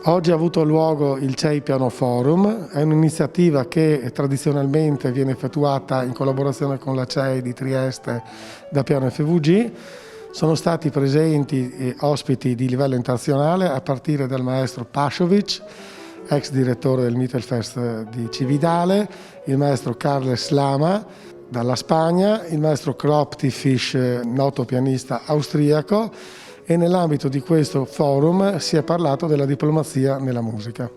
Oggi ha avuto luogo il CEI Piano Forum, è un'iniziativa che tradizionalmente viene effettuata in collaborazione con la CEI di Trieste da Piano FVG. Sono stati presenti ospiti di livello internazionale a partire dal maestro Pashovic, ex direttore del Mittelfest di Cividale, il maestro Carles Lama dalla Spagna, il maestro Kropti Fisch, noto pianista austriaco, e nell'ambito di questo forum si è parlato della diplomazia nella musica.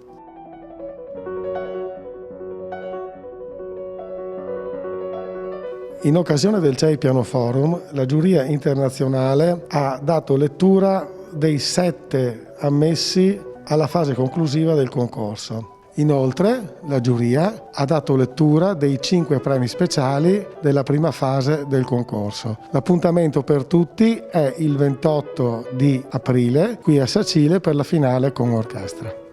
In occasione del CEI Piano Forum, la giuria internazionale ha dato lettura dei 7 ammessi alla fase conclusiva del concorso. Inoltre, la giuria ha dato lettura dei 5 premi speciali della prima fase del concorso. L'appuntamento per tutti è il 28 di aprile qui a Sacile per la finale con orchestra.